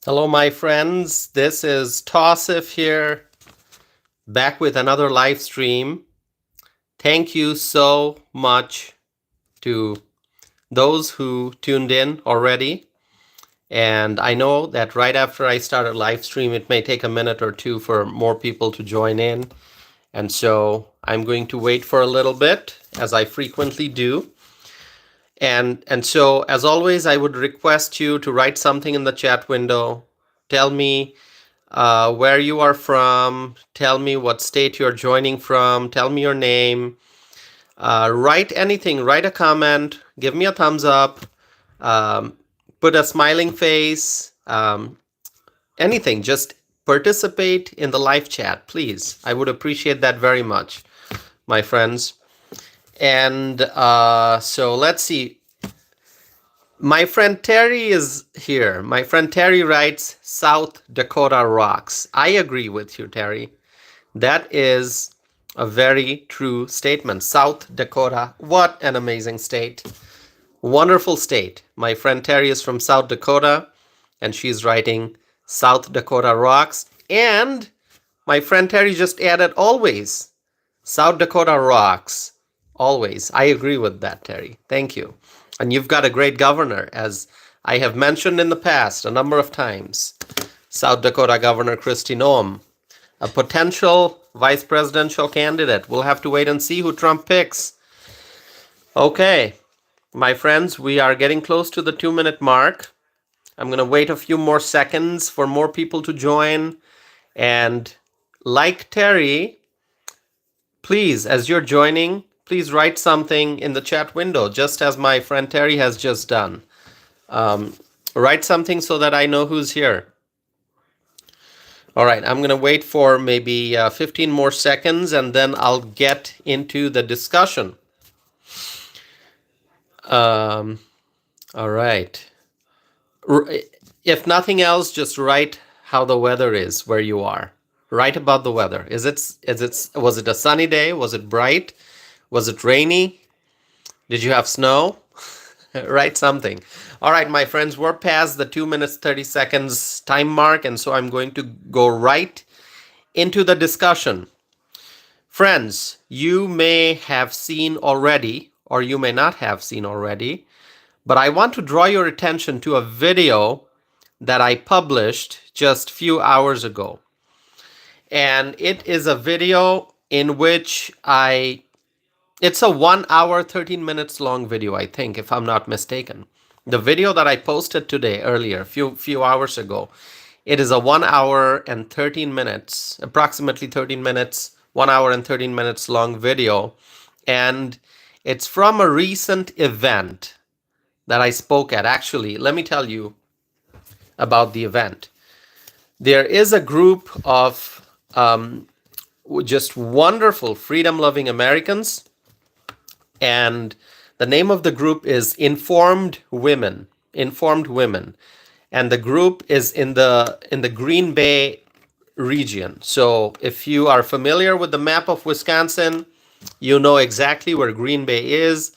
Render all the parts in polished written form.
Hello, my friends. This is Tausif here, back with another live stream. Thank you so much to those who tuned in already. And I know that right after I start a live stream, it may take a minute or two for more people to join in. And so I'm going to wait for a little bit, as I frequently do. And so, as always, I would request you to write something in the chat window. Tell me where you are from. Tell me what state you're joining from. Tell me your name. Write anything. Write a comment. Give me a thumbs up. Um, put a smiling face. Anything. Just participate in the live chat, please. I would appreciate that very much, my friends. And so let's see. My friend Terry is here. My friend Terry writes, South Dakota rocks. I agree with you, Terry. That is a very true statement. South Dakota, what an amazing state. Wonderful state. My friend Terry is from South Dakota, and she's writing South Dakota rocks. And my friend Terry just added always. South Dakota rocks. Always. I agree with that, Terry. Thank you. And you've got a great governor, as I have mentioned in the past a number of times. South Dakota Governor Kristi Noem, a potential vice presidential candidate. We'll have to wait and see who Trump picks. Okay, my friends, we are getting close to the 2-minute mark. I'm going to wait a few more seconds for more people to join. And like Terry, please, as you're joining, please write something in the chat window, just as my friend Terry has just done. Write something so that I know who's here. All right, I'm going to wait for maybe 15 more seconds, and then I'll get into the discussion. All right. If nothing else, just write how the weather is where you are. Write about the weather. Was it a sunny day? Was it bright? Was it rainy? Did you have snow? Write something. All right, my friends, we're past the 2 minutes, 30 seconds time mark, and so I'm going to go right into the discussion. Friends, you may have seen already, or you may not have seen already, but I want to draw your attention to a video that I published just a few hours ago. And it is a video in which it's a 1 hour, 13 minutes long video, I think, if I'm not mistaken. The video that I posted today, earlier, few hours ago, it is a 1 hour and 13 minutes, approximately 13 minutes, 1 hour and 13 minutes long video. And it's from a recent event that I spoke at. Actually, let me tell you about the event. There is a group of just wonderful freedom-loving Americans, and the name of the group is Informed Women. Informed Women, and the group is in the Green Bay region. So if you are familiar with the map of Wisconsin, you know exactly where Green Bay is.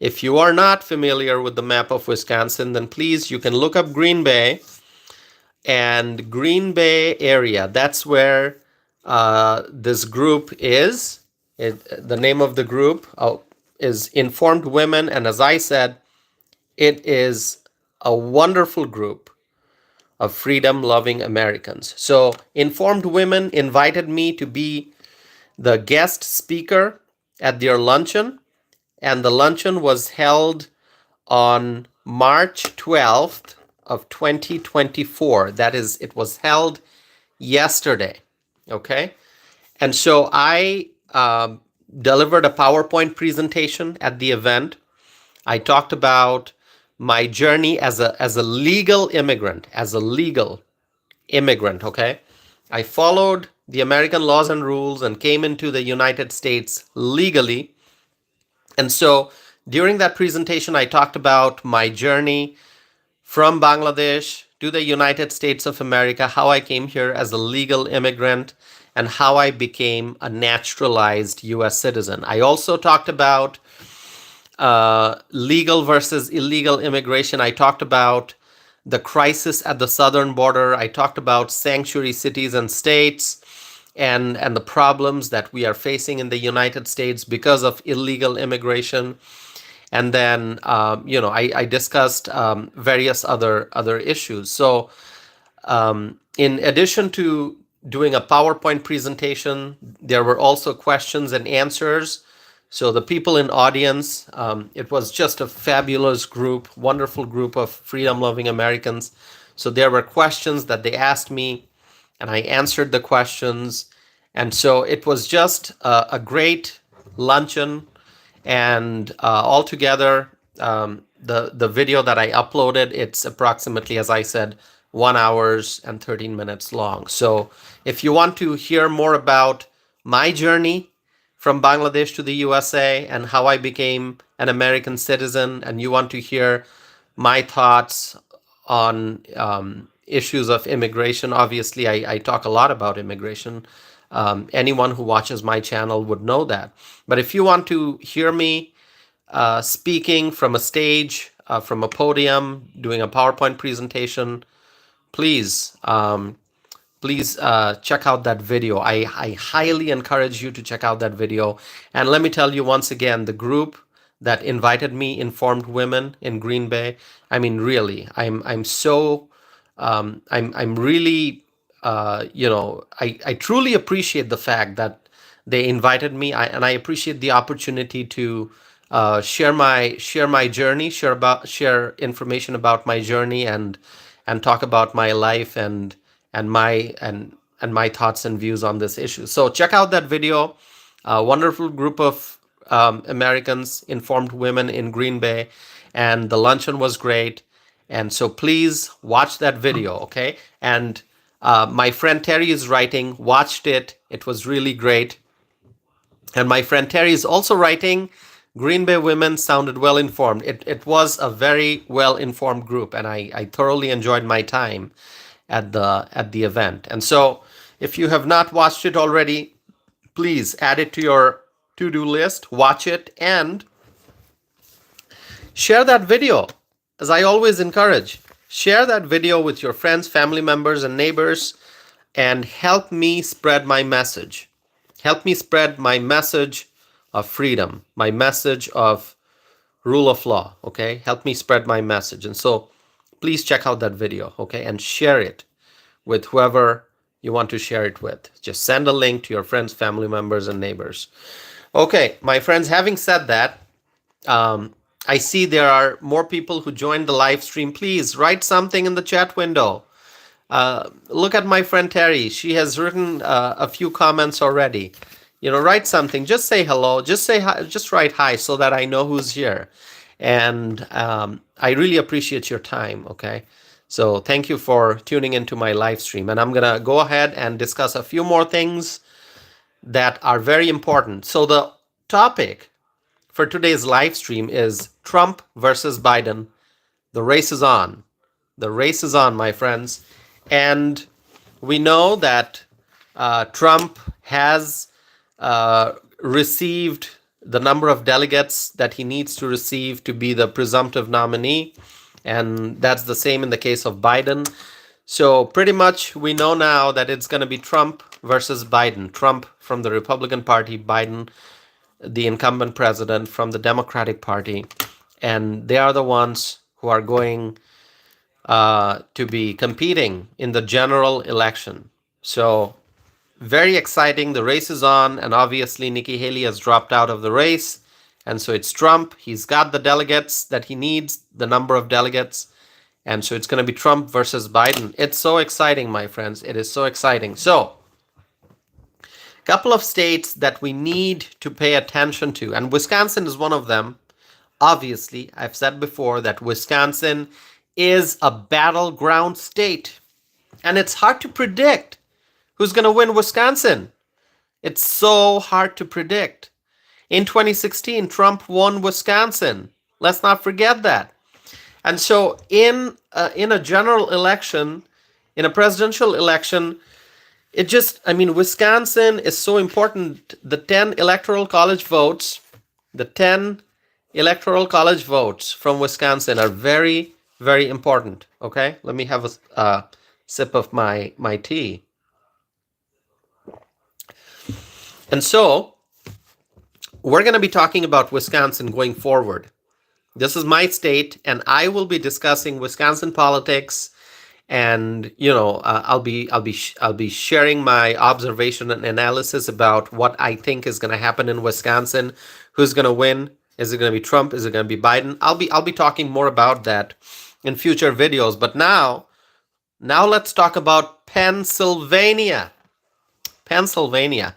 If you are not familiar with the map of Wisconsin, then please, you can look up Green Bay. And Green Bay area, that's where this group is. The name of the group is Informed Women. And as I said, it is a wonderful group of freedom-loving Americans. So Informed Women invited me to be the guest speaker at their luncheon. And the luncheon was held on March 12th of 2024. That is, it was held yesterday. Okay. And so I delivered a PowerPoint presentation at the event. I talked about my journey as a legal immigrant, okay? I followed the American laws and rules and came into the United States legally. And so during that presentation, I talked about my journey from Bangladesh to the United States of America, how I came here as a legal immigrant, and how I became a naturalized US citizen. I also talked about legal versus illegal immigration. I talked about the crisis at the southern border. I talked about sanctuary cities and states and the problems that we are facing in the United States because of illegal immigration. And then, I discussed various other issues. So, in addition to doing a PowerPoint presentation, there were also questions and answers. So the people in audience, it was just a fabulous group, wonderful group of freedom-loving Americans. So there were questions that they asked me, and I answered the questions. And so it was just a great luncheon. And altogether, the video that I uploaded, it's approximately, as I said, 1 hours and 13 minutes long. So if you want to hear more about my journey from Bangladesh to the USA and how I became an American citizen, and you want to hear my thoughts on issues of immigration, obviously I talk a lot about immigration. Anyone who watches my channel would know that. But if you want to hear me speaking from a stage, from a podium, doing a PowerPoint presentation, please check out that video. I highly encourage you to check out that video. And let me tell you once again, the group that invited me, Informed Women in Green Bay, I mean, really, I'm so I'm really I truly appreciate the fact that they invited me, and I appreciate the opportunity to share my journey, share information about my journey, and talk about my life and my thoughts and views on this issue. So check out that video. A wonderful group of Americans, Informed Women in Green Bay, and the luncheon was great. And so please watch that video, okay? And my friend Terry is writing, watched it. It was really great. And my friend Terry is also writing, Green Bay women sounded well informed. It was a very well informed group, and I thoroughly enjoyed my time at the event. And so if you have not watched it already, please add it to your to-do list, watch it, and share that video. As I always encourage, share that video with your friends, family members, and neighbors, and help me spread my message. Help me spread my message of freedom, my message of rule of law, okay? Help me spread my message. And so please check out that video, okay? And share it with whoever you want to share it with. Just send a link to your friends, family members, and neighbors. Okay, my friends, having said that, I see there are more people who joined the live stream. Please write something in the chat window. Look at my friend Terry. She has written a few comments already. Write something. Just say hello. Just say hi. Just write hi so that I know who's here. And I really appreciate your time. Okay. So thank you for tuning into my live stream. And I'm going to go ahead and discuss a few more things that are very important. So the topic for today's live stream is Trump versus Biden. The race is on. The race is on, my friends. And we know that Trump has received the number of delegates that he needs to receive to be the presumptive nominee. And that's the same in the case of Biden. So pretty much we know now that it's going to be Trump versus Biden. Trump from the Republican Party, Biden, the incumbent president, from the Democratic Party. And they are the ones who are going to be competing in the general election. So very exciting. The race is on, and obviously Nikki Haley has dropped out of the race. And so it's Trump. He's got the delegates that he needs, the number of delegates. And so it's going to be Trump versus Biden. It's so exciting, my friends. It is so exciting. So a couple of states that we need to pay attention to, and Wisconsin is one of them. Obviously, I've said before that Wisconsin is a battleground state, and it's hard to predict who's going to win Wisconsin. It's so hard to predict. In 2016, Trump won Wisconsin. Let's not forget that. And so in a general election, in a presidential election, Wisconsin is so important. The 10 electoral college votes from Wisconsin are very, very important. Okay, let me have a sip of my tea. And so we're going to be talking about Wisconsin going forward. This is my state, and I will be discussing Wisconsin politics. And I'll be sharing my observation and analysis about what I think is going to happen in Wisconsin. Who's going to win? Is it going to be Trump? Is it going to be Biden? I'll be talking more about that in future videos. But now let's talk about Pennsylvania. Pennsylvania.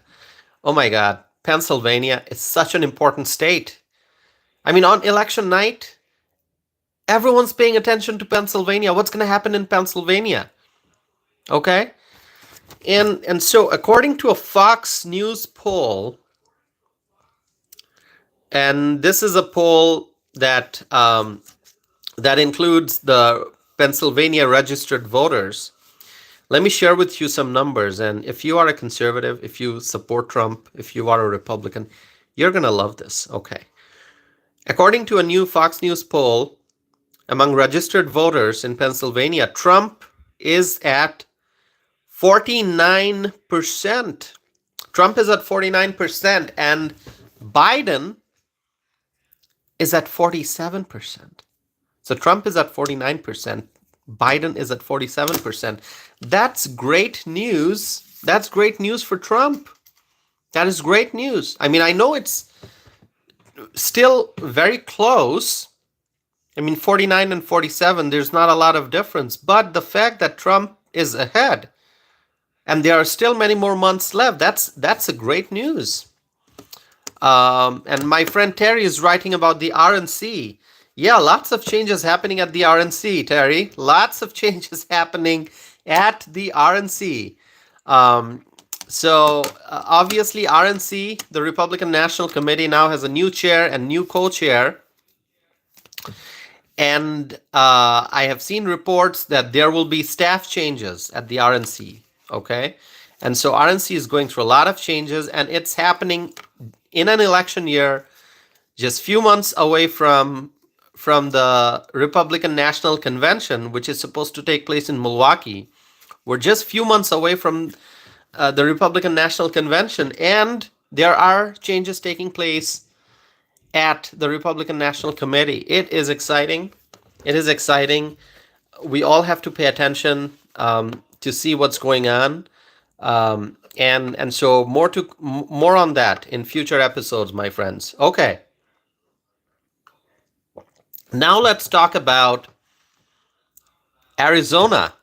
Oh my God, Pennsylvania is such an important state. I mean, on election night, everyone's paying attention to Pennsylvania. What's going to happen in Pennsylvania? Okay? And so according to a Fox News poll, and this is a poll that that includes the Pennsylvania registered voters. Let me share with you some numbers. And if you are a conservative, if you support Trump, if you are a Republican, you're going to love this. Okay. According to a new Fox News poll, among registered voters in Pennsylvania, Trump is at 49%. Trump is at 49%, and Biden is at 47%. So Trump is at 49%. Biden is at 47%. That's great news. That's great news for Trump. That is great news. I mean, I know it's still very close. I mean, 49 and 47, there's not a lot of difference. But the fact that Trump is ahead and there are still many more months left, that's a great news. And my friend Terry is writing about the RNC. Yeah, lots of changes happening at the RNC, Terry. Lots of changes happening at the RNC. Obviously, RNC, the Republican National Committee, now has a new chair and new co-chair. And I have seen reports that there will be staff changes at the RNC. Okay. And so RNC is going through a lot of changes, and it's happening in an election year, just few months away from the Republican National Convention, which is supposed to take place in Milwaukee. We're just few months away from the Republican National Convention, and there are changes taking place at the Republican National Committee. It is exciting. It is exciting. We all have to pay attention to see what's going on. And so more on that in future episodes, my friends. Okay. Now let's talk about Arizona.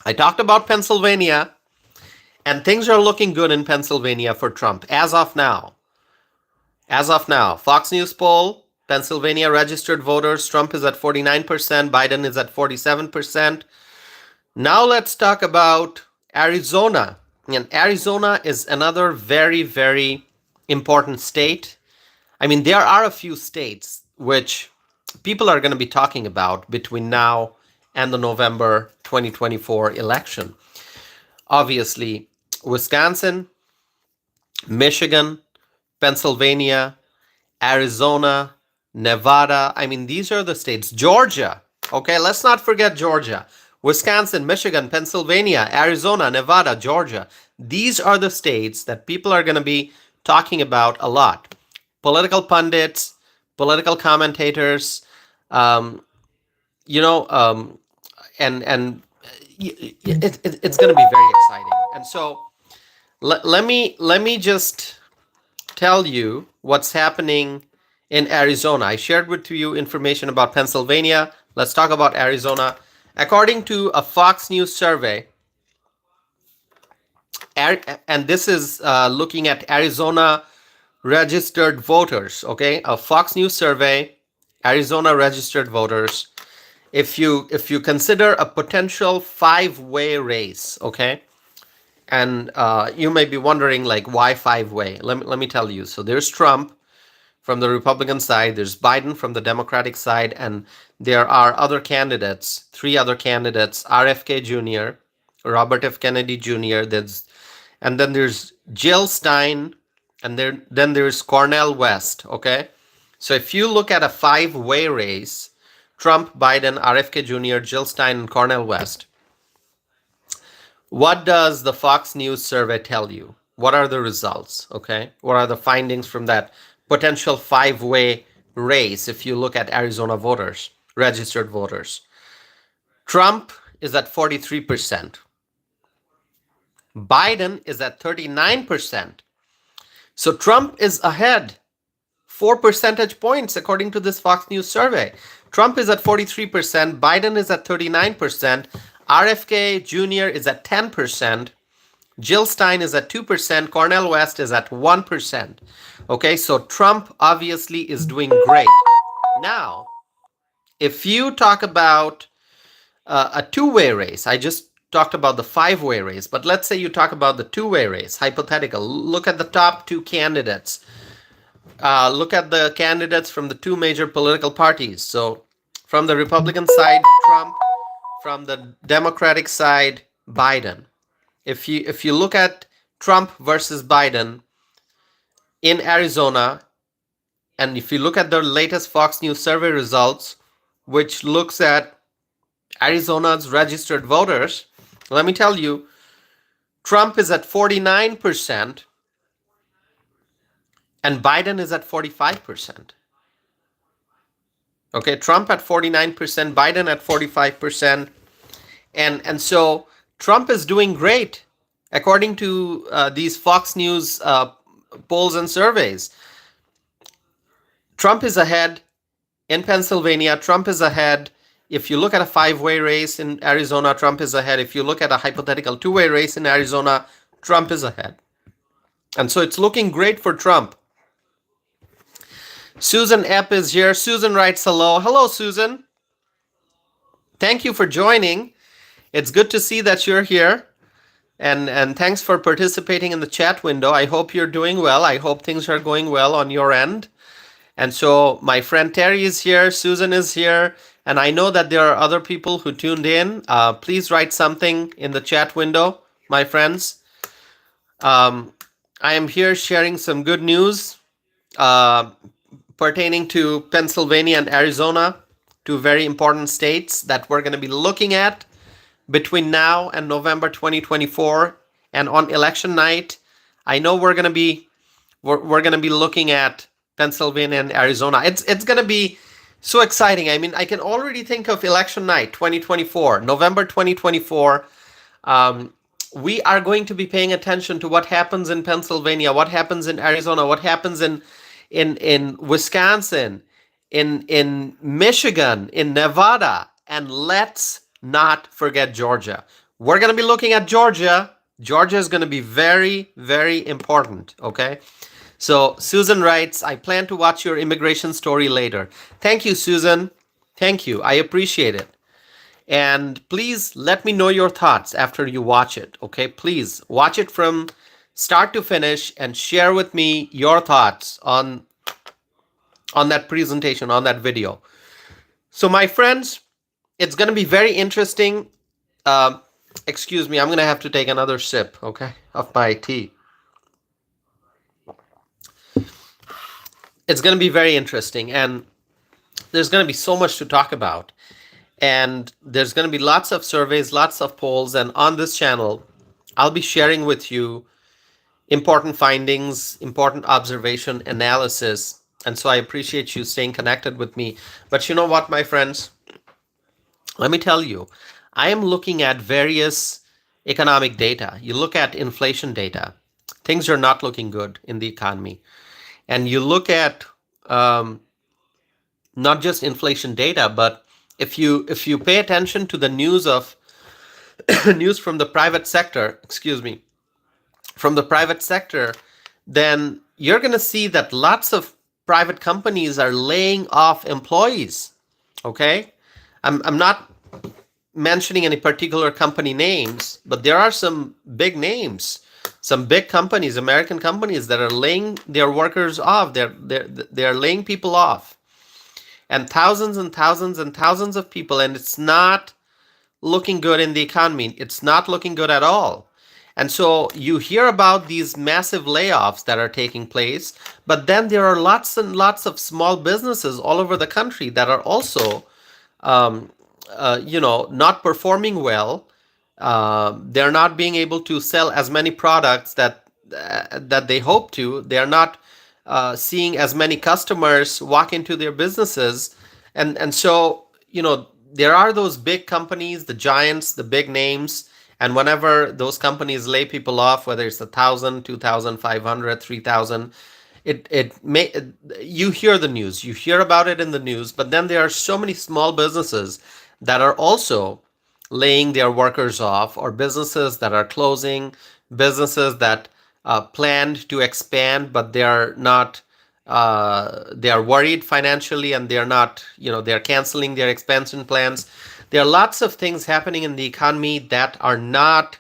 I talked about Pennsylvania, and things are looking good in Pennsylvania for Trump as of now. As of now, Fox News poll, Pennsylvania registered voters, Trump is at 49%, Biden is at 47%. Now let's talk about Arizona. And Arizona is another very, very important state. I mean, there are a few states which people are going to be talking about between now and the November 2024 election. Obviously, Wisconsin, Michigan, Pennsylvania, Arizona, Nevada. I mean, these are the states. Georgia. Okay, let's not forget Georgia. Wisconsin, Michigan, Pennsylvania, Arizona, Nevada, Georgia. These are the states that people are going to be talking about a lot. Political pundits, political commentators, and it's going to be very exciting. And so let me just tell you what's happening in Arizona. I shared with you information about Pennsylvania. Let's talk about Arizona. According to a Fox News survey, and this is looking at Arizona registered voters, okay? A Fox News survey, Arizona registered voters. If you consider a potential 5-way race, okay? And you may be wondering, like, why 5-way? Let me tell you. So there's Trump from the Republican side, there's Biden from the Democratic side, and there are other candidates, 3 other candidates, RFK Jr., Robert F. Kennedy Jr., and then there's Jill Stein, and then there's Cornel West, okay? So if you look at a 5-way race, Trump, Biden, RFK Jr., Jill Stein, and Cornel West. What does the Fox News survey tell you? What are the results? Okay. What are the findings from that potential five-way race if you look at Arizona voters, registered voters? Trump is at 43%. Biden is at 39%. So Trump is ahead 4 percentage points according to this Fox News survey. Trump is at 43%, Biden is at 39%, RFK Jr. is at 10%, Jill Stein is at 2%, Cornel West is at 1%. Okay, so Trump obviously is doing great. Now, if you talk about a two-way race, I just talked about the five-way race, but let's say you talk about the two-way race, hypothetical. Look at the top two candidates. Look at the candidates from the two major political parties. So from the Republican side, Trump. From the Democratic side, Biden. If you look at Trump versus Biden in Arizona, and if you look at the latest Fox News survey results, which looks at Arizona's registered voters, let me tell you, Trump is at 49% and Biden is at 45%. Okay, Trump at 49%, Biden at 45%. And so Trump is doing great according to these Fox News polls and surveys. Trump is ahead in Pennsylvania. Trump is ahead. If you look at a five-way race in Arizona, Trump is ahead. If you look at a hypothetical two-way race in Arizona, Trump is ahead. And so it's looking great for Trump. Susan Epp is here. Susan writes hello. Hello, Susan. Thank you for joining. It's good to see that you're here. And thanks for participating in the chat window. I hope you're doing well. I hope things are going well on your end. And so my friend Terry is here. Susan is here. And I know that there are other people who tuned in. Please write something in the chat window, my friends. I am here sharing some good news pertaining to Pennsylvania and Arizona, two very important states that we're going to be looking at between now and November 2024. And on election night, I know we're going to be looking at Pennsylvania and Arizona. It's going to be so exciting. I mean, I can already think of election night 2024, November 2024. We are going to be paying attention to what happens in Pennsylvania, what happens in Arizona, what happens in Wisconsin, in Michigan, in Nevada, and let's not forget Georgia. We're going to be looking at Georgia. Georgia is going to be very, very important, okay? So Susan writes, I plan to watch your immigration story later. Thank you, Susan. Thank you. I appreciate it. And please let me know your thoughts after you watch it, okay? Please watch it from start to finish and share with me your thoughts on that presentation, on that video. So my friends, it's going to be very interesting. Excuse me, I'm going to have to take another sip, okay, of my tea. It's going to be very interesting, and there's going to be so much to talk about. And there's going to be lots of surveys, lots of polls, and on this channel, I'll be sharing with you important findings, important observation, analysis. And so I appreciate you staying connected with me. But you know what, my friends? Let me tell you, I am looking at various economic data. You look at inflation data. Things are not looking good in the economy. And you look at not just inflation data, but if you pay attention to the news of news from the private sector, from the private sector, then you're going to see that lots of private companies are laying off employees. Okay, I'm not mentioning any particular company names, but there are some big names, some big companies, American companies that are laying their workers off. They're laying people off, and thousands and thousands and thousands of people, and it's not looking good in the economy. It's not looking good at all. And so you hear about these massive layoffs that are taking place, but then there are lots and lots of small businesses all over the country that are also um, not performing well. They're not being able to sell as many products that they hope to. They're not seeing as many customers walk into their businesses, and so there are those big companies, the giants, the big names, and whenever those companies lay people off, whether it's 1,000, 2,500, 3,000, it may you hear the news, you hear about it in the news, but then there are so many small businesses that are also laying their workers off, or businesses that are closing, businesses that planned to expand, but they are not. They are worried financially, and they're not. They're canceling their expansion plans. There are lots of things happening in the economy that are not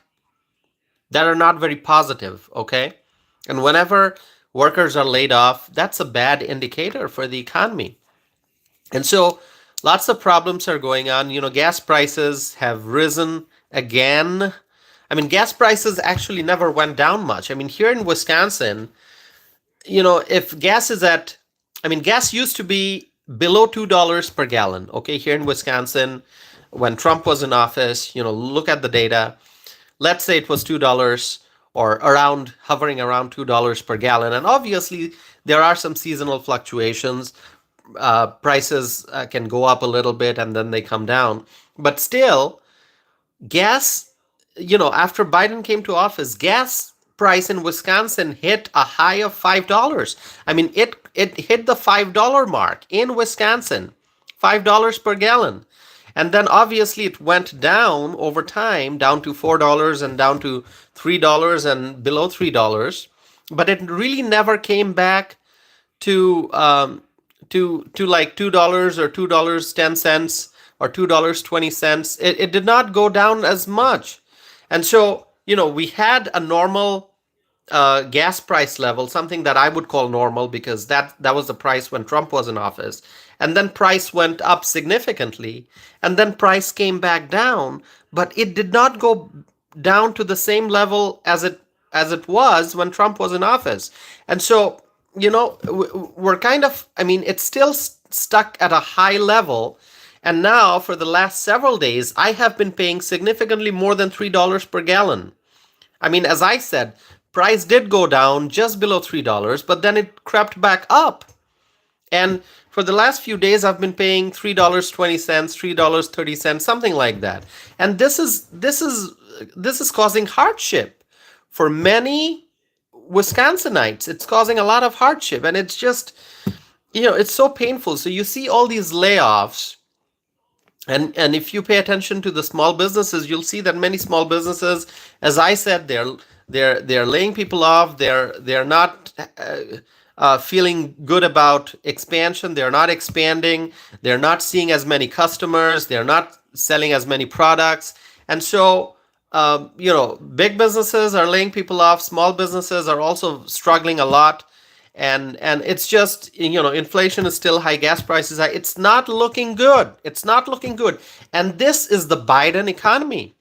very positive. Okay, and whenever workers are laid off, that's a bad indicator for the economy. And so lots of problems are going on. Gas prices have risen again. I mean, gas prices actually never went down much. I mean, here in Wisconsin, if gas is at, I mean, gas used to be below $2 per gallon. Okay, here in Wisconsin, when Trump was in office, look at the data. Let's say it was $2 or hovering around $2 per gallon. And obviously, there are some seasonal fluctuations. Prices can go up a little bit and then they come down. But still, gas, after Biden came to office, gas price in Wisconsin hit a high of $5. I mean, it hit the $5 mark in Wisconsin, $5 per gallon. And then obviously it went down over time, down to $4 and down to $3 and below $3. But it really never came back to like $2 or $2.10 or $2.20. It did not go down as much. And so, we had a normal gas price level, something that I would call normal, because that was the price when Trump was in office. And then price went up significantly, and then price came back down, but it did not go down to the same level as it was when Trump was in office. And so, we're kind of, I mean, it's still stuck at a high level. And now, for the last several days, I have been paying significantly more than $3 per gallon. I mean, as I said, price did go down just below $3, but then it crept back up. And for the last few days, I've been paying $3.20, $3.30, something like that. And this is causing hardship for many Wisconsinites. It's causing a lot of hardship, and it's just, it's so painful. So you see all these layoffs, and if you pay attention to the small businesses, you'll see that many small businesses, as I said, they're laying people off. They're not feeling good about expansion. They're not expanding. They're not seeing as many customers. They're not selling as many products. And so, big businesses are laying people off. Small businesses are also struggling a lot. And it's just, inflation is still high. Gas prices are, it's not looking good. It's not looking good. And this is the Biden economy.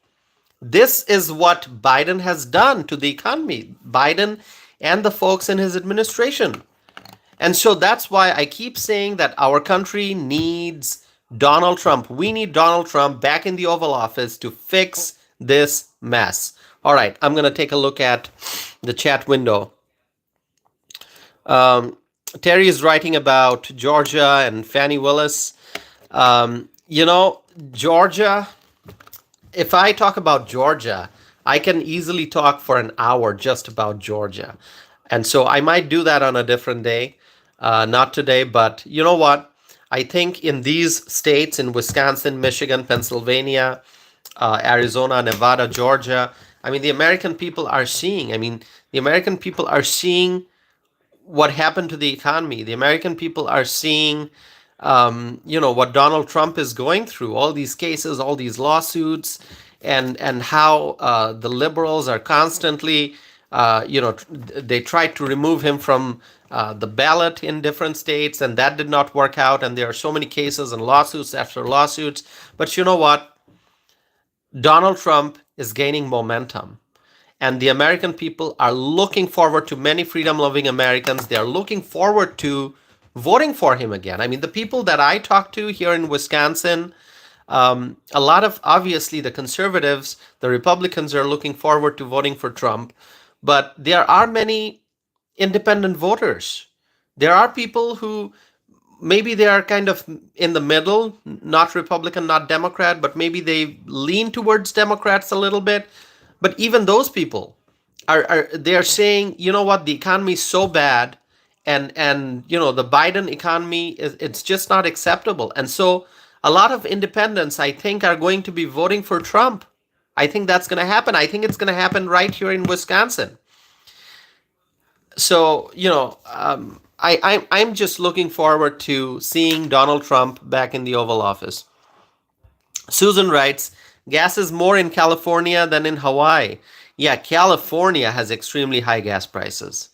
This is what Biden has done to the economy. Biden and the folks in his administration. And so that's why I keep saying that our country needs Donald Trump. We need Donald Trump back in the Oval Office to fix this mess. All right, I'm going to take a look at the chat window. Terry is writing about Georgia and Fani Willis. Georgia, if I talk about Georgia, I can easily talk for an hour just about Georgia. And so I might do that on a different day, not today. But you know what? I think in these states, in Wisconsin, Michigan, Pennsylvania, Arizona, Nevada, Georgia, I mean, the American people are seeing what happened to the economy. The American people are seeing, what Donald Trump is going through, all these cases, all these lawsuits, and how the liberals are constantly, they tried to remove him from the ballot in different states, and that did not work out. And there are so many cases and lawsuits after lawsuits. But you know what? Donald Trump is gaining momentum. And the American people are looking forward to, many freedom-loving Americans, they are looking forward to voting for him again. I mean, the people that I talk to here in Wisconsin, A lot of, obviously, the conservatives, the Republicans are looking forward to voting for Trump, but there are many independent voters. There are people who maybe they are kind of in the middle, not Republican, not Democrat, but maybe they lean towards Democrats a little bit. But even those people are they are saying, you know what, the economy is so bad, and the Biden economy is, it's just not acceptable. And so a lot of independents, I think, are going to be voting for Trump. I think that's going to happen. I think it's going to happen right here in Wisconsin. So I'm just looking forward to seeing Donald Trump back in the Oval Office. Susan writes, gas is more in California than in Hawaii. Yeah, California has extremely high gas prices.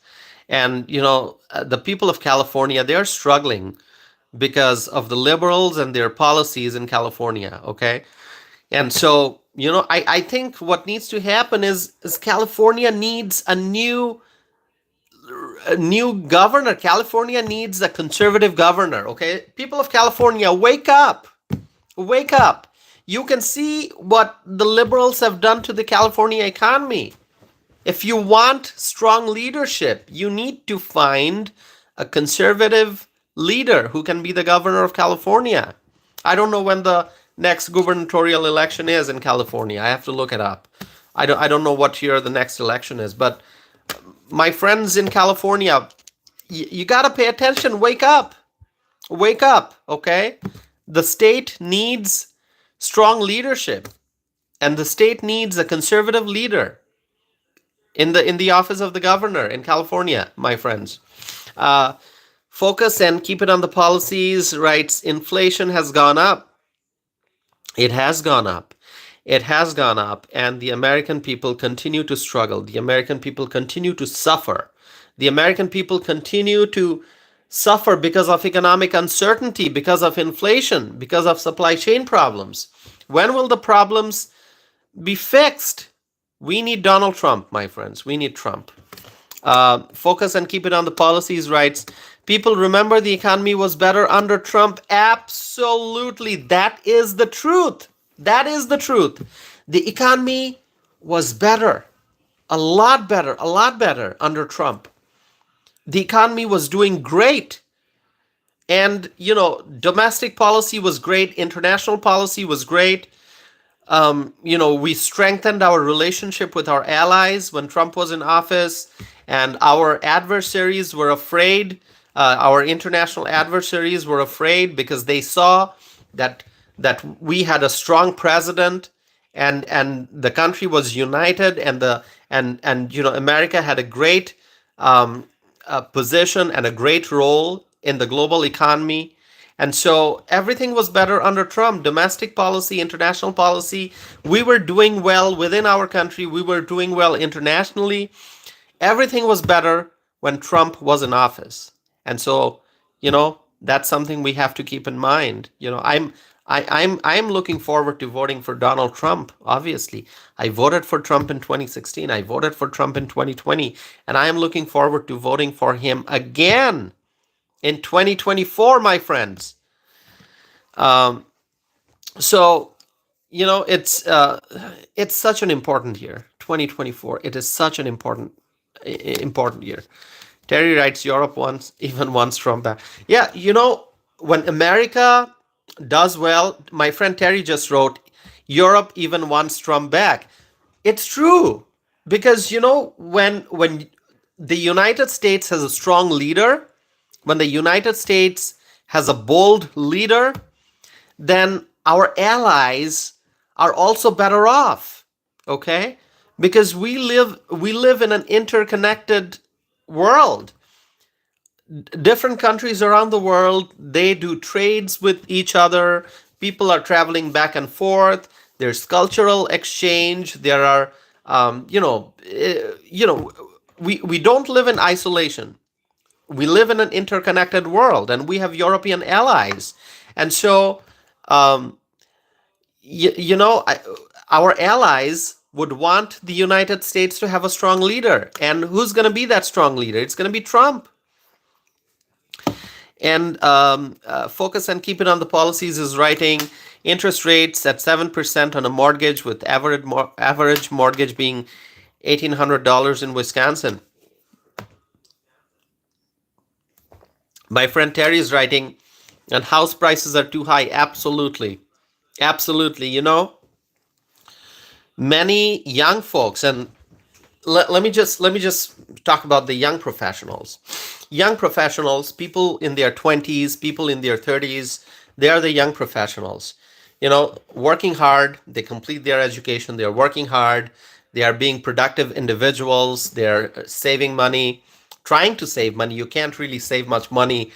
And, the people of California, they're struggling because of the liberals and their policies in California, okay? And so, I think what needs to happen is California needs a new governor. California needs a conservative governor, okay? People of California, wake up. Wake up. You can see what the liberals have done to the California economy. If you want strong leadership, you need to find a conservative leader who can be the governor of California. I don't know when the next gubernatorial election is in California. I have to look it up. I don't know what year the next election is, but my friends in California, you got to pay attention. Wake up. Wake up, okay? The state needs strong leadership, and the state needs a conservative leader in the office of the governor in California, my friends. Focus and keep it on the policies, right? Inflation has gone up. It has gone up. It has gone up, and the American people continue to struggle. The American people continue to suffer. The American people continue to suffer because of economic uncertainty, because of inflation, because of supply chain problems. When will the problems be fixed? We need Donald Trump, my friends. We need Trump. Focus and keep it on the policies, rights. People remember the economy was better under Trump. Absolutely. That is the truth. That is the truth. The economy was better, a lot better under Trump. The economy was doing great. And, domestic policy was great. International policy was great. We strengthened our relationship with our allies when Trump was in office, and our adversaries were afraid. Our international adversaries were afraid because they saw that we had a strong president, and the country was united, and America had a great position and a great role in the global economy. And so everything was better under Trump. Domestic policy, international policy. We were doing well within our country. We were doing well internationally. Everything was better when Trump was in office. And so, that's something we have to keep in mind. I'm looking forward to voting for Donald Trump, obviously. I voted for Trump in 2016. I voted for Trump in 2020. And I am looking forward to voting for him again in 2024, my friends. So, it's such an important year, 2024. It is such an important year. Terry writes, Europe even wants Trump back. Yeah, when America does well, my friend Terry just wrote, Europe even wants Trump back. It's true, because when the United States has a strong leader, when the United States has a bold leader, then our allies are also better off, okay? Because we live in an interconnected world. Different countries around the world, they do trades with each other. People are traveling back and forth. There's cultural exchange. There are, we don't live in isolation. We live in an interconnected world, and we have European allies. And so, our allies would want the United States to have a strong leader. And who's going to be that strong leader? It's going to be Trump. And Focus and Keep It on the Policies is writing interest rates at 7% on a mortgage, with average mortgage being $1,800 in Wisconsin. My friend Terry is writing, and house prices are too high. Absolutely. Absolutely. Many young folks, and let me just talk about the young professionals. Young professionals, people in their 20s, people in their 30s, they are the young professionals. Working hard, they complete their education, they're working hard, they are being productive individuals, they're saving money, trying to save money. You can't really save much money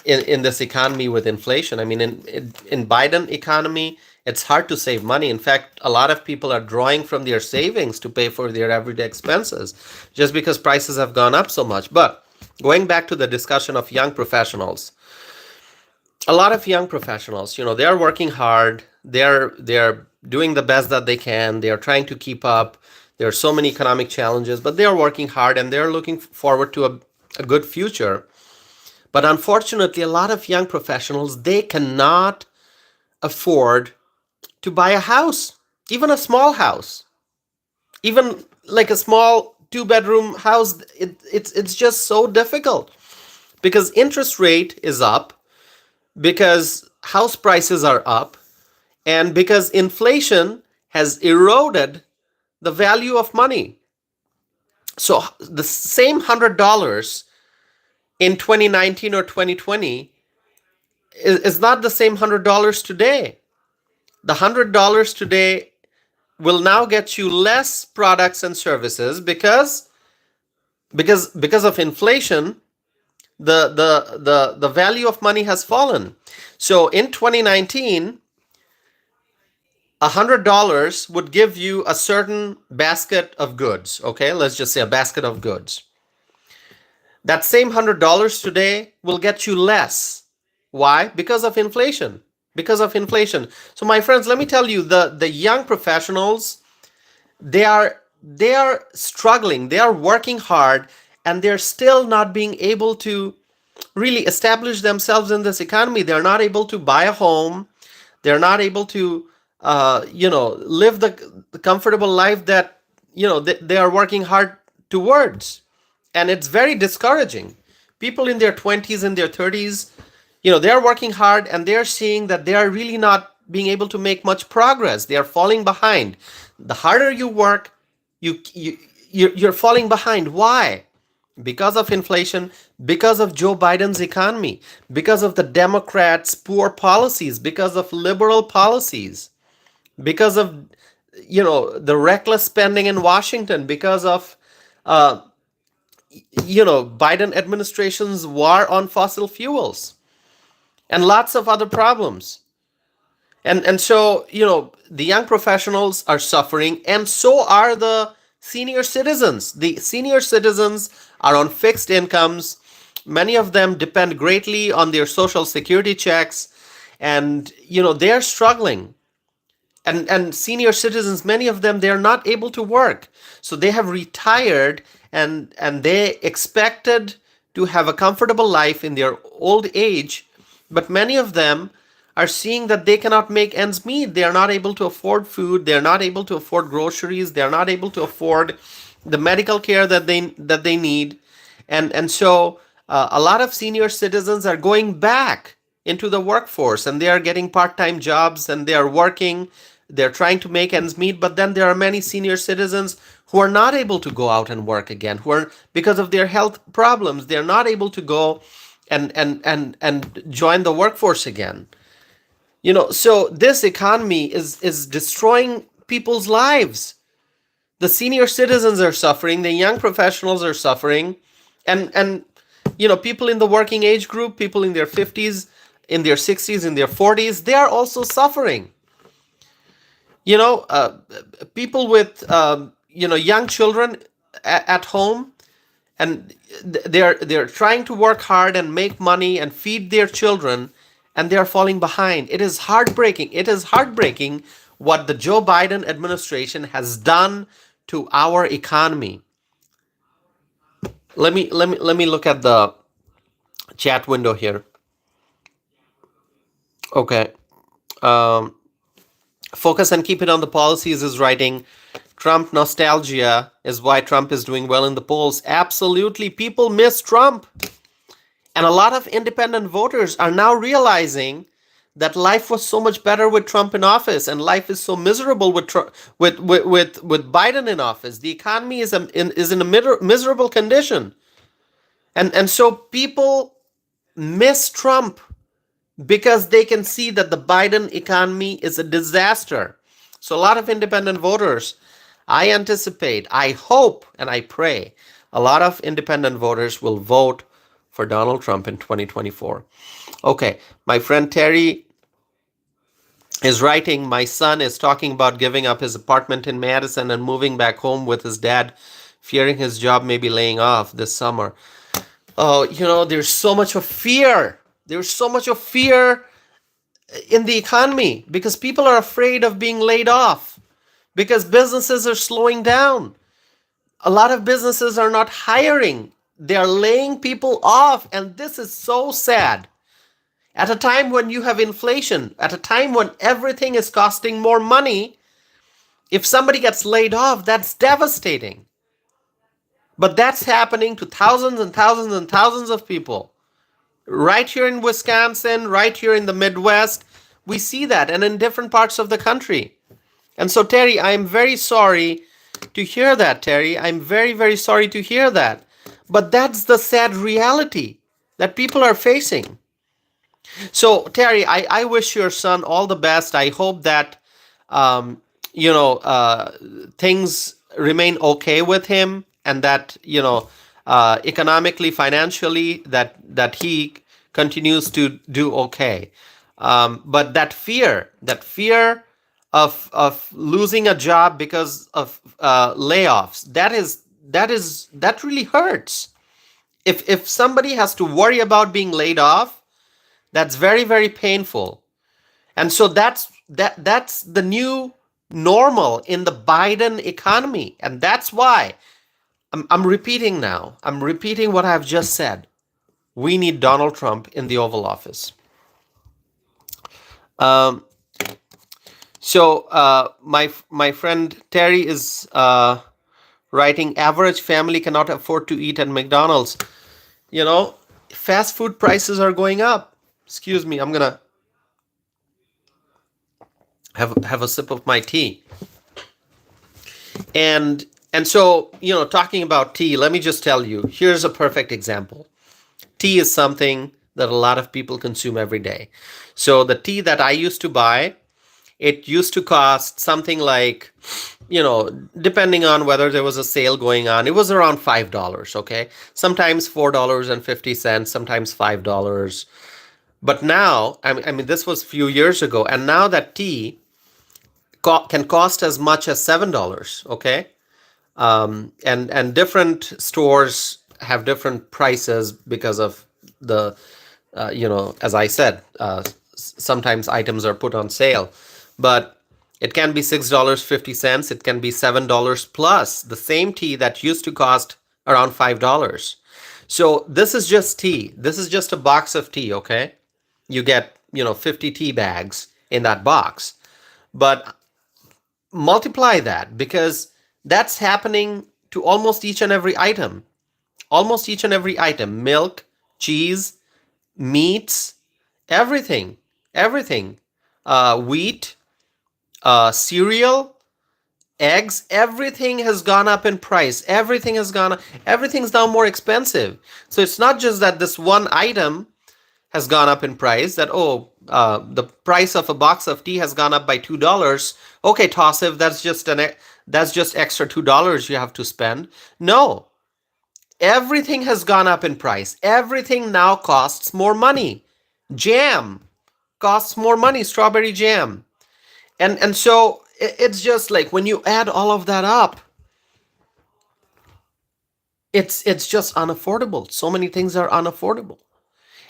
in this economy with inflation. I mean, in Biden economy, it's hard to save money. In fact, a lot of people are drawing from their savings to pay for their everyday expenses just because prices have gone up so much. But going back to the discussion of young professionals, a lot of young professionals, they are working hard. They're doing the best that they can. They are trying to keep up. There are so many economic challenges, but they are working hard and they're looking forward to a good future. But unfortunately, a lot of young professionals, they cannot afford to buy a house, even a small house, even like a small 2-bedroom house. It's just so difficult because interest rate is up, because house prices are up, and because inflation has eroded the value of money. So the same $100 in 2019 or 2020 is not the same $100 today. The $100 today will now get you less products and services because of inflation. The value of money has fallen. So in 2019, $100 would give you a certain basket of goods. Okay, let's just say a basket of goods. That same $100 today will get you less. Why? Because of inflation. Because of inflation. So my friends, let me tell you, the young professionals, they are struggling, they are working hard, and they're still not being able to really establish themselves in this economy. They're not able to buy a home. They're not able to live the comfortable life that they are working hard towards. And it's very discouraging. People in their 20s and their 30s, they're working hard and they're seeing that they are really not being able to make much progress. They are falling behind. The harder you work, you're falling behind. Why? Because of inflation, because of Joe Biden's economy, because of the Democrats' poor policies, because of liberal policies, because of the reckless spending in Washington, because of Biden administration's war on fossil fuels, and lots of other problems. And so, the young professionals are suffering, and so are the senior citizens. The senior citizens are on fixed incomes. Many of them depend greatly on their social security checks, and they're struggling. And senior citizens, many of them, they're not able to work. So they have retired, and they expected to have a comfortable life in their old age, but many of them are seeing that they cannot make ends meet. They are not able to afford food. They are not able to afford groceries. They are not able to afford the medical care that they need. And so a lot of senior citizens are going back into the workforce, and they are getting part-time jobs, and they are working. They're trying to make ends meet, but then there are many senior citizens who are not able to go out and work again, who are, because of their health problems, they're not able to go and join the workforce again. So this economy is destroying people's lives. The senior citizens are suffering, the young professionals are suffering, and people in the working age group, people in their 50s, in their 60s, in their 40s, they are also suffering. People with young children at home, and they're trying to work hard and make money and feed their children, and they're falling behind. It is heartbreaking. It is heartbreaking what the Joe Biden administration has done to our economy. Let me look at the chat window here. Okay. Um, Focus and keep it on the policies is writing. Trump nostalgia is why Trump is doing well in the polls. Absolutely. People miss Trump. And a lot of independent voters are now realizing that life was so much better with Trump in office, and life is so miserable with with Biden in office. The economy is in a miserable condition, and so people miss Trump because they can see that the Biden economy is a disaster. So a lot of independent voters, I anticipate, I hope, and I pray a lot of independent voters will vote for Donald Trump in 2024. Okay, my friend Terry is writing, my son is talking about giving up his apartment in Madison and moving back home with his dad, fearing his job may be laying off this summer. Oh, there's so much of fear. There's so much of fear in the economy because people are afraid of being laid off, because businesses are slowing down. A lot of businesses are not hiring. They are laying people off, and this is so sad. At a time when you have inflation, at a time when everything is costing more money, if somebody gets laid off, that's devastating. But that's happening to thousands and thousands and thousands of people. Right here in Wisconsin, right here in the Midwest, we see that, and in different parts of the country. And so, Terry, I'm very sorry to hear that, Terry. I'm very, very sorry to hear that. But that's the sad reality that people are facing. So, Terry, I wish your son all the best. I hope that, things remain okay with him, and that, economically, financially, that he continues to do okay. But that fear of losing a job because of layoffs, that really hurts. If somebody has to worry about being laid off, that's very, very painful. And so that's the new normal in the Biden economy. And that's why I'm repeating now. I'm repeating what I've just said. We need Donald Trump in the Oval Office. My friend Terry is writing, average family cannot afford to eat at McDonald's. Fast food prices are going up. Excuse me, I'm gonna have a sip of my tea. And so, talking about tea, let me just tell you, here's a perfect example. Tea is something that a lot of people consume every day. So the tea that I used to buy, it used to cost something like, depending on whether there was a sale going on, it was around $5, okay? Sometimes $4.50, sometimes $5. But now, I mean, this was a few years ago, and now that tea can cost as much as $7, okay? And different stores have different prices because of the, as I said, sometimes items are put on sale. But it can be $6.50, it can be $7 plus, the same tea that used to cost around $5. So this is just tea. This is just a box of tea, okay? You get, 50 tea bags in that box. But multiply that, because that's happening to almost each and every item. Almost each and every item. Milk, cheese, meats, everything. Wheat, cereal, eggs, everything has gone up in price. Everything has gone up. Everything's now more expensive. So it's not just that this one item has gone up in price, that, the price of a box of tea has gone up by $2. Okay, Tassif, that's just extra $2 you have to spend. No, everything has gone up in price. Everything now costs more money. Jam costs more money, strawberry jam. And so it's just like, when you add all of that up, it's just unaffordable. So many things are unaffordable.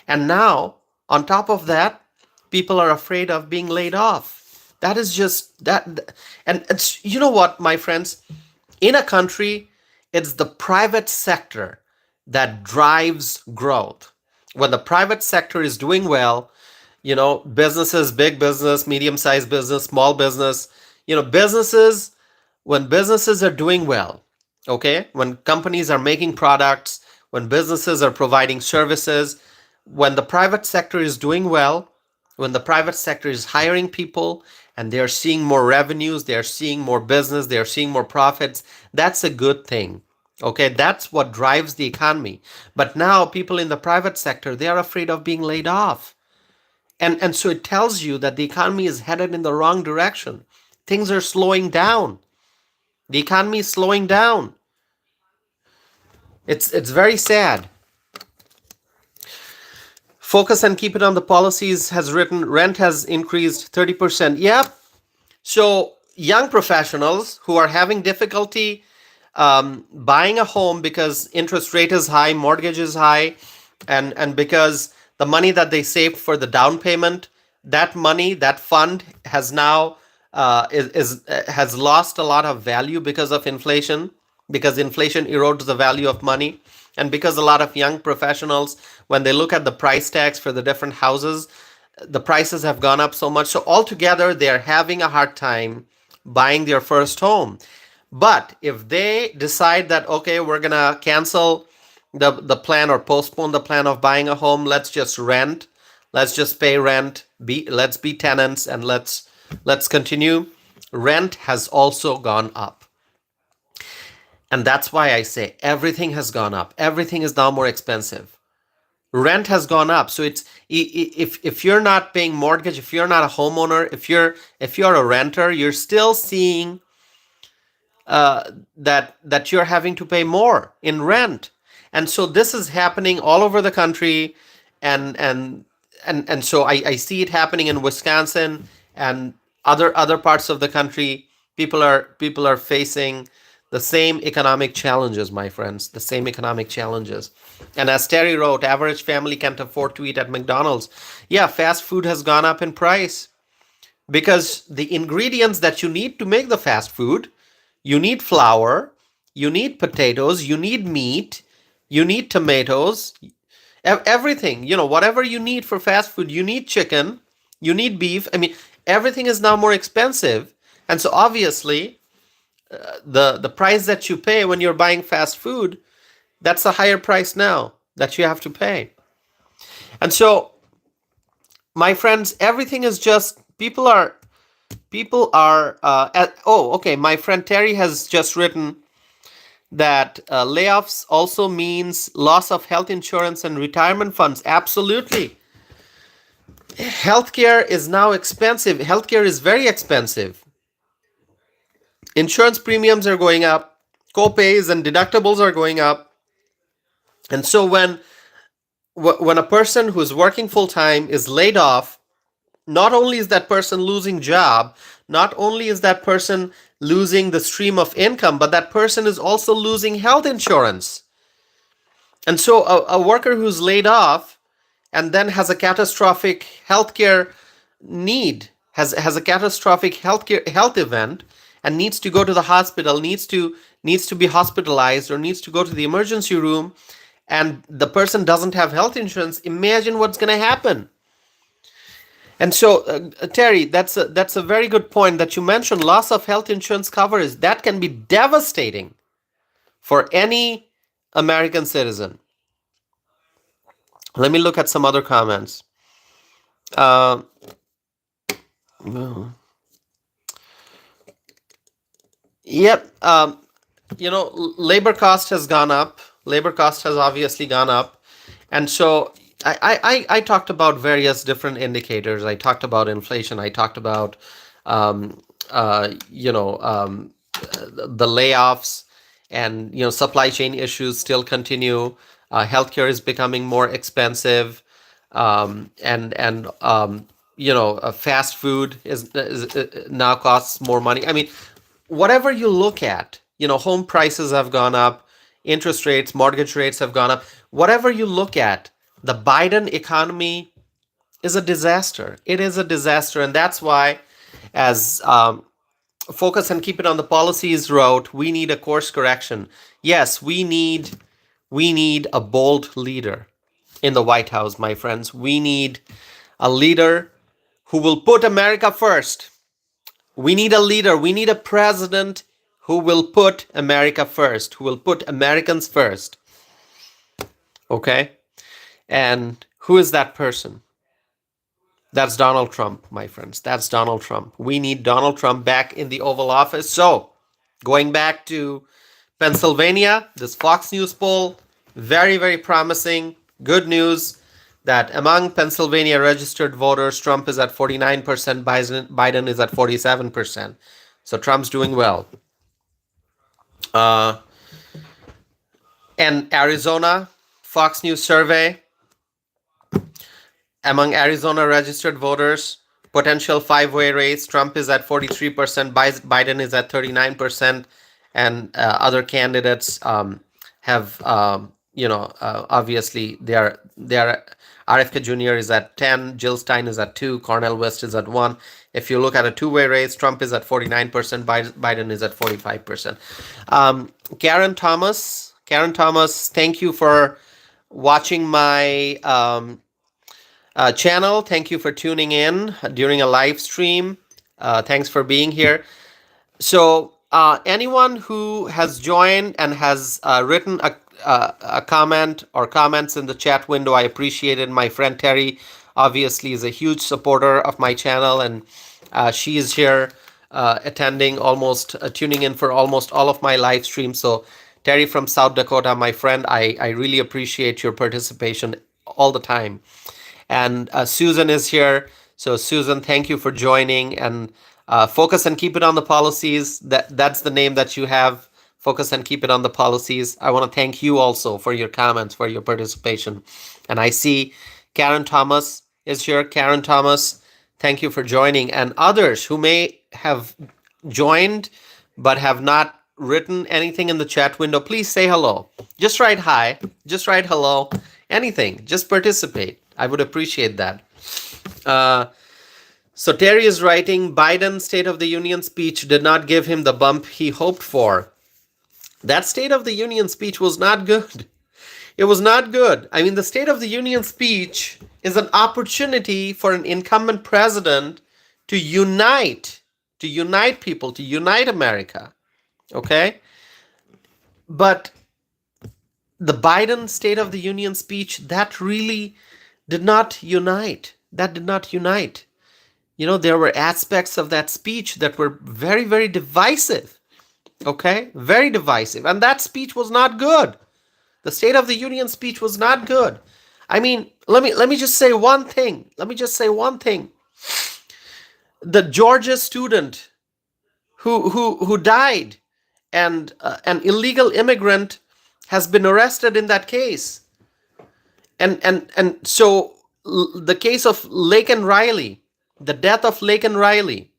And now, on top of that, people are afraid of being laid off. That is just that. And it's, what, my friends, in a country, it's the private sector that drives growth. When the private sector is doing well, businesses, big business, medium-sized business, small business, businesses, when businesses are doing well, okay, when companies are making products, when businesses are providing services, when the private sector is doing well, when the private sector is hiring people and they're seeing more revenues, they're seeing more business, they're seeing more profits, that's a good thing. Okay, that's what drives the economy. But now people in the private sector, they are afraid of being laid off. And so it tells you that the economy is headed in the wrong direction. Things are slowing down. The economy is slowing down. It's very sad. Focus and keep it on the policies has written rent has increased 30%. Yep. So young professionals who are having difficulty buying a home because interest rate is high, mortgage is high, and because the money that they saved for the down payment, that money, that fund has now has lost a lot of value because of inflation, because inflation erodes the value of money, and because a lot of young professionals, when they look at the price tags for the different houses, the prices have gone up so much. So altogether, they're having a hard time buying their first home. But if they decide that, okay, we're gonna cancel the plan or postpone the plan of buying a home, let's just rent, let's just pay rent, let's be tenants, and let's continue. Rent has also gone up. And that's why I say everything has gone up. Everything is now more expensive. Rent has gone up. So it's if you're not paying mortgage, if you're not a homeowner, if you're a renter, you're still seeing that you're having to pay more in rent. And so this is happening all over the country, and so I see it happening in Wisconsin and other parts of the country. People are facing the same economic challenges, my friends, the same economic challenges. And as Terry wrote, average family can't afford to eat at McDonald's. Yeah, fast food has gone up in price because the ingredients that you need to make the fast food, you need flour, you need potatoes, you need meat, you need tomatoes, everything, whatever you need for fast food, you need chicken, you need beef. I mean, everything is now more expensive. And so obviously, the price that you pay when you're buying fast food, that's a higher price now that you have to pay. And so, my friends, everything is just people are okay, my friend Terry has just written that layoffs also means loss of health insurance and retirement funds. Absolutely. Healthcare is now expensive. Healthcare is very expensive. Insurance premiums are going up, co-pays and deductibles are going up. And so when a person who's working full time is laid off, not only is that person losing job, not only is that person losing the stream of income, but that person is also losing health insurance. And so a worker who's laid off and then has a catastrophic healthcare need, has a catastrophic health event, and needs to go to the hospital, needs to be hospitalized, or needs to go to the emergency room, and the person doesn't have health insurance, imagine what's going to happen. And so, Terry, that's a very good point that you mentioned. Loss of health insurance coverage, that can be devastating for any American citizen. Let me look at some other comments. Yep. Labor cost has gone up. Labor cost has obviously gone up. And so I talked about various different indicators. I talked about inflation. I talked about, the layoffs, and, supply chain issues still continue. Healthcare is becoming more expensive. Fast food is now costs more money. I mean, whatever you look at, home prices have gone up, interest rates, mortgage rates have gone up. Whatever you look at, the Biden economy is a disaster. It is a disaster. And that's why, as Focus and Keep It on the Policies wrote, we need a course correction. Yes, we need a bold leader in the White House, my friends. We need a leader who will put America first. We need a leader. We need a president who will put America first, who will put Americans first. Okay? And who is that person? That's Donald Trump, my friends. That's Donald Trump. We need Donald Trump back in the Oval Office. So, going back to Pennsylvania, this Fox News poll, very, very promising. Good news that among Pennsylvania registered voters, Trump is at 49%, Biden is at 47%. So Trump's doing well. And Arizona, Fox News survey, among Arizona registered voters, potential five-way race, Trump is at 43%, Biden is at 39%, and other candidates have, obviously they are RFK Jr. is at 10, Jill Stein is at 2, Cornel West is at 1. If you look at a two-way race, Trump is at 49%, Biden is at 45%. Karen Thomas, thank you for watching my channel. Thank you for tuning in during a live stream. Thanks for being here. So anyone who has joined and has written a comment or comments in the chat window, I appreciate it. My friend Terry obviously is a huge supporter of my channel, and she is here attending tuning in for almost all of my live streams. So Terry from South Dakota, my friend, I really appreciate your participation all the time. And Susan is here. So Susan, thank you for joining. And Focus and Keep It on the Policies. That's the name that you have. Focus and Keep It on the Policies. I want to thank you also for your comments, for your participation. And I see Karen Thomas is here. Karen Thomas, thank you for joining. And others who may have joined but have not written anything in the chat window, please say hello. Just write hi. Just write hello. Anything. Just participate. I would appreciate that. So Terry is writing, Biden's State of the Union speech did not give him the bump he hoped for. That State of the Union speech was not good. It was not good. I mean, the State of the Union speech is an opportunity for an incumbent president to unite people, to unite America. Okay? But the Biden State of the Union speech, that really did not unite. That did not unite. You know, there were aspects of that speech that were very, very divisive. Okay? Very divisive. And that speech was not good. The State of the Union speech was not good. I mean, let me just say one thing. The Georgia student who died, and an illegal immigrant has been arrested in that case. And so the case of Laken Riley, the death of Laken Riley.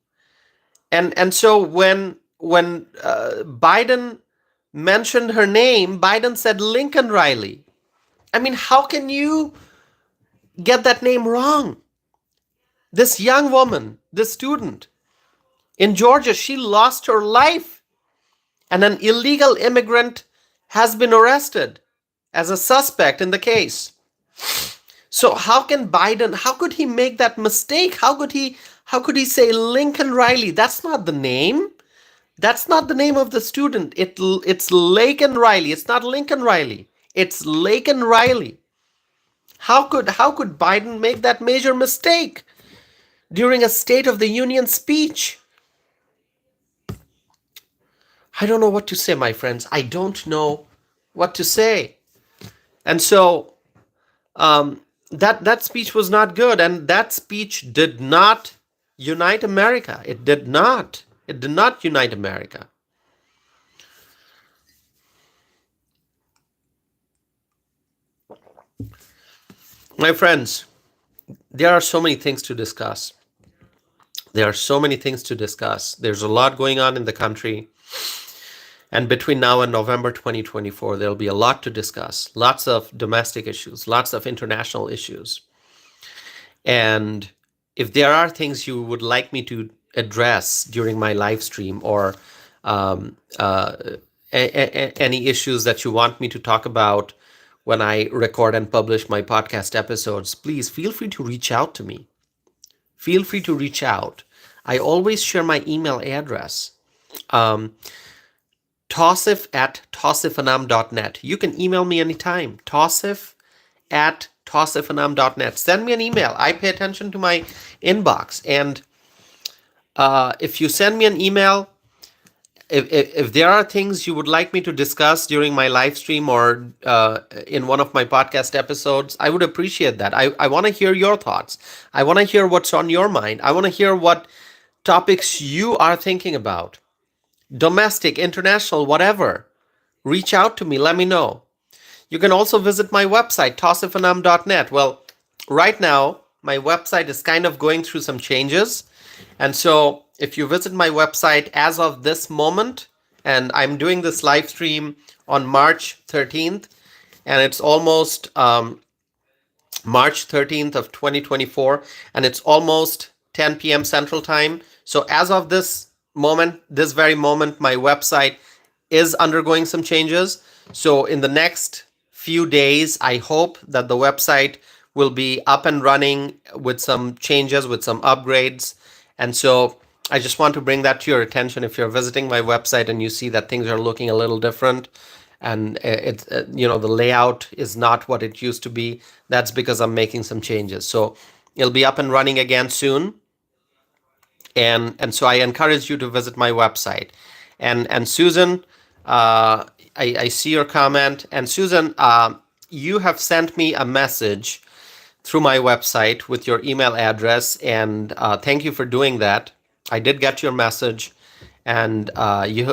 And so when Biden mentioned her name, Biden said Lincoln Riley. I mean, how can you get that name wrong? This young woman, this student in Georgia, she lost her life, and an illegal immigrant has been arrested as a suspect in the case. So how could he make that mistake? How could he say Lincoln Riley? That's not the name. That's not the name of the student. It's Laken Riley. It's not Lincoln Riley. It's Laken Riley. How could Biden make that major mistake during a State of the Union speech? I don't know what to say, my friends. I don't know what to say. And so that speech was not good, and that speech did not unite America. It did not. It did not unite America. My friends, there are so many things to discuss. There's a lot going on in the country. And between now and November 2024, there'll be a lot to discuss. Lots of domestic issues, lots of international issues. And if there are things you would like me to address during my live stream, or any issues that you want me to talk about when I record and publish my podcast episodes, please feel free to reach out to me. Feel free to reach out. I always share my email address. Tausif@tausifanam.net. You can email me anytime. Tausif@tausifanam.net. Send me an email. I pay attention to my inbox. And if you send me an email, if there are things you would like me to discuss during my live stream or in one of my podcast episodes, I would appreciate that. I want to hear your thoughts. I want to hear what's on your mind. I want to hear what topics you are thinking about. Domestic, international, whatever. Reach out to me. Let me know. You can also visit my website, tausifanam.net. Well, right now, my website is kind of going through some changes. And so if you visit my website as of this moment, and I'm doing this live stream on March 13th, and it's almost March 13th of 2024, and it's almost 10 p.m. Central Time. So as of this moment, this very moment, my website is undergoing some changes. So in the next few days, I hope that the website will be up and running with some changes, with some upgrades. And so I just want to bring that to your attention. If you're visiting my website and you see that things are looking a little different and it's the layout is not what it used to be, that's because I'm making some changes. So it'll be up and running again soon. And so I encourage you to visit my website. And Susan, I see your comment. And Susan, you have sent me a message through my website with your email address, and thank you for doing that. I did get your message, and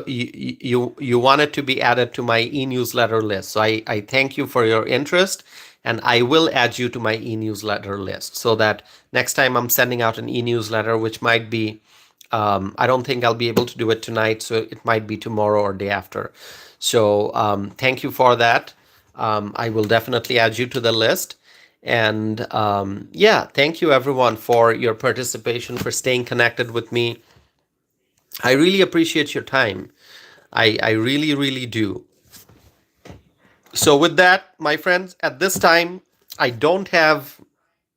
you wanted to be added to my e-newsletter list. So I thank you for your interest, and I will add you to my e-newsletter list so that next time I'm sending out an e-newsletter, which might be, I don't think I'll be able to do it tonight, so it might be tomorrow or day after. So thank you for that. I will definitely add you to the list. And thank you everyone for your participation, for staying connected with me. I really appreciate your time. I really, really do. So with that, my friends, at this time, I don't have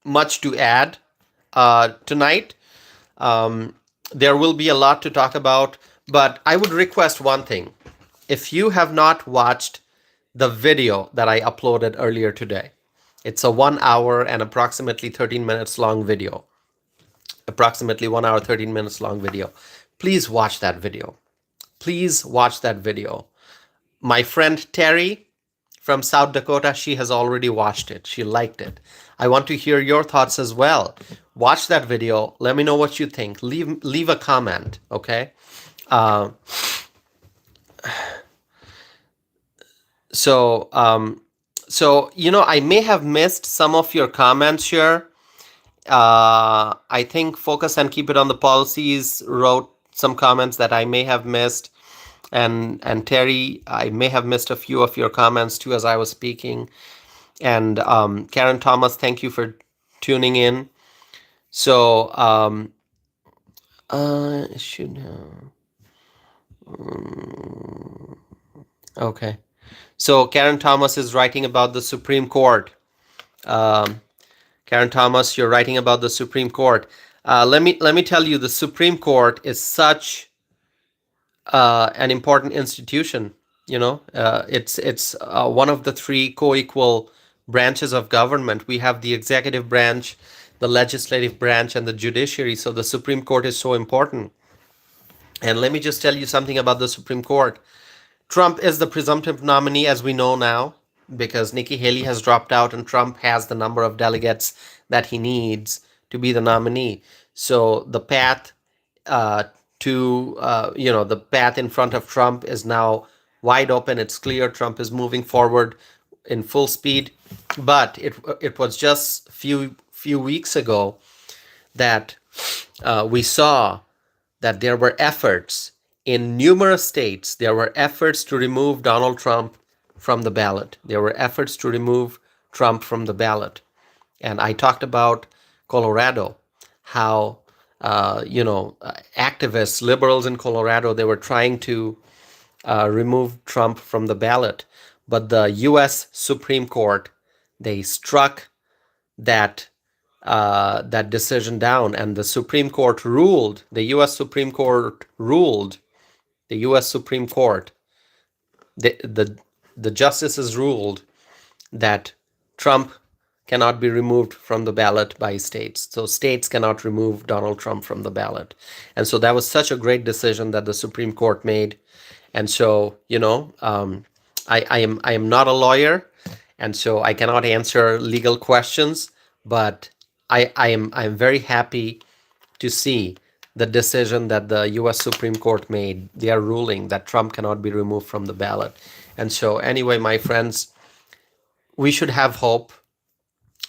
much to add tonight. There will be a lot to talk about, but I would request one thing. If you have not watched the video that I uploaded earlier today, it's a 1 hour and approximately 13 minutes long video. Approximately 1 hour, 13 minutes long video. Please watch that video. Please watch that video. My friend Terry from South Dakota, she has already watched it. She liked it. I want to hear your thoughts as well. Watch that video. Let me know what you think. Leave a comment, okay? So, I may have missed some of your comments here. I think Focus and Keep It on the Policies wrote some comments that I may have missed. And Terry, I may have missed a few of your comments too as I was speaking. And Karen Thomas, thank you for tuning in. So, okay. So Karen Thomas is writing about the Supreme Court. Karen Thomas, you're writing about the Supreme Court. Let me tell you, the Supreme Court is such an important institution. It's one of the three co-equal branches of government. We have the executive branch, the legislative branch, and the judiciary. So the Supreme Court is so important. And let me just tell you something about the Supreme Court. Trump is the presumptive nominee, as we know now, because Nikki Haley has dropped out and Trump has the number of delegates that he needs to be the nominee. So the path the path in front of Trump is now wide open. It's clear Trump is moving forward in full speed. But it was just few weeks ago that we saw that there were efforts in numerous states. There were efforts to remove Donald Trump from the ballot. There were efforts to remove Trump from the ballot. And I talked about Colorado, how activists, liberals in Colorado, they were trying to remove Trump from the ballot. but the U.S. Supreme Court, they struck that that decision down, and the Supreme Court ruled. The U.S. Supreme Court ruled. The U.S. Supreme Court, the justices ruled that Trump cannot be removed from the ballot by states. So states cannot remove Donald Trump from the ballot. And so that was such a great decision that the Supreme Court made. And so, I am not a lawyer, and so I cannot answer legal questions, but I am very happy to see the decision that the U.S. Supreme Court made. They are ruling that Trump cannot be removed from the ballot. And so anyway, my friends, we should have hope.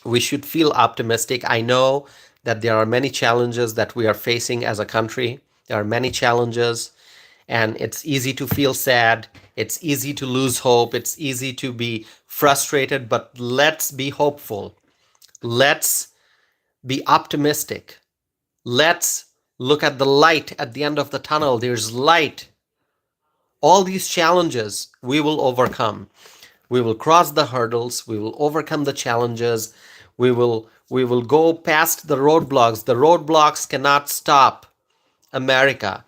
We should feel optimistic. I know that there are many challenges that we are facing as a country. There are many challenges, and it's easy to feel sad. It's easy to lose hope. It's easy to be frustrated, but let's be hopeful. Let's be optimistic. Let's look at the light at the end of the tunnel. There's light. All these challenges we will overcome. We will cross the hurdles. We will overcome the challenges. We will go past the roadblocks. The roadblocks cannot stop America.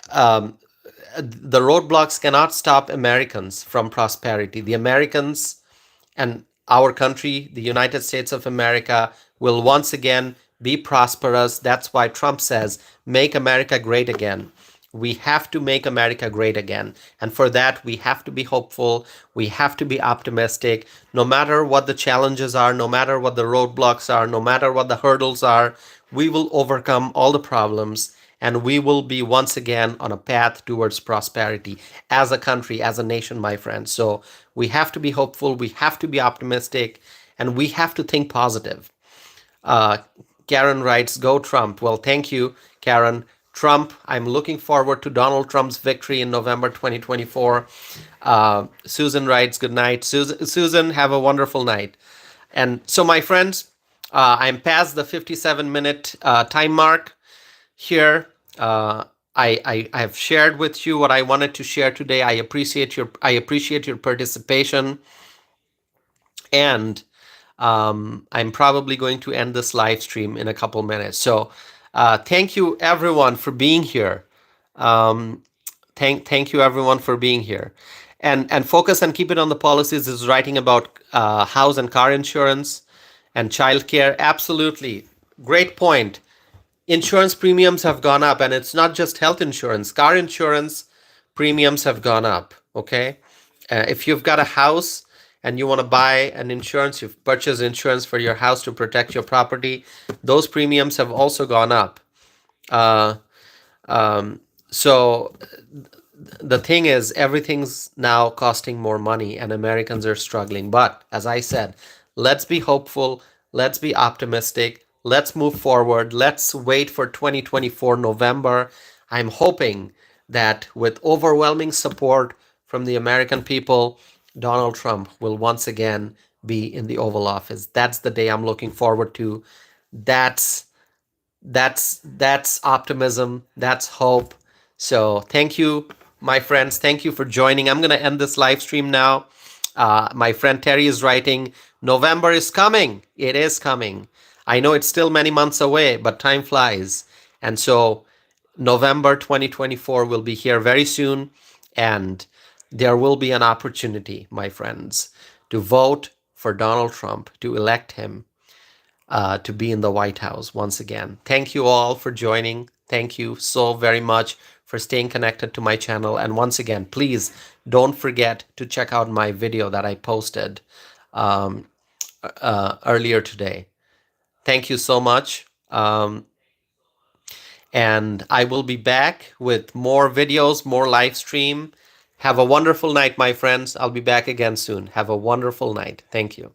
The roadblocks cannot stop Americans from prosperity. The Americans and our country, the United States of America, will once again be prosperous. That's why Trump says, make America great again. We have to make America great again. And for that, we have to be hopeful. We have to be optimistic. No matter what the challenges are, no matter what the roadblocks are, no matter what the hurdles are, we will overcome all the problems, and we will be once again on a path towards prosperity as a country, as a nation, my friends. So we have to be hopeful. We have to be optimistic, and we have to think positive. Karen writes, go Trump. Well, thank you, Karen. Trump, I'm looking forward to Donald Trump's victory in November 2024. Susan writes, good night. Susan, have a wonderful night. And so, my friends, I'm past the 57-minute time mark here. I have shared with you what I wanted to share today. I appreciate your participation, and I'm probably going to end this live stream in a couple minutes. So thank you everyone for being here. Thank you everyone for being here. And Focus and Keep It on the Policies is writing about house and car insurance and childcare. Absolutely. Great point. Insurance premiums have gone up, and it's not just health insurance. Car insurance premiums have gone up, okay? If you've got a house and you want to buy an insurance, you've purchased insurance for your house to protect your property, those premiums have also gone up. So the thing is, everything's now costing more money, and Americans are struggling. But as I said, let's be hopeful. Let's be optimistic. Let's move forward. Let's wait for 2024 November. I'm hoping that with overwhelming support from the American people, Donald Trump will once again be in the Oval Office. That's the day I'm looking forward to. That's optimism. That's hope. So thank you, my friends. Thank you for joining. I'm going to end this live stream now. My friend Terry is writing, November is coming. It is coming. I know it's still many months away, but time flies. And so November 2024 will be here very soon, and there will be an opportunity, my friends, to vote for Donald Trump, to elect him to be in the White House once again. Thank you all for joining. Thank you so very much for staying connected to my channel. And once again, please don't forget to check out my video that I posted earlier today. Thank you so much. And I will be back with more videos, more live stream. Have a wonderful night, my friends. I'll be back again soon. Have a wonderful night. Thank you.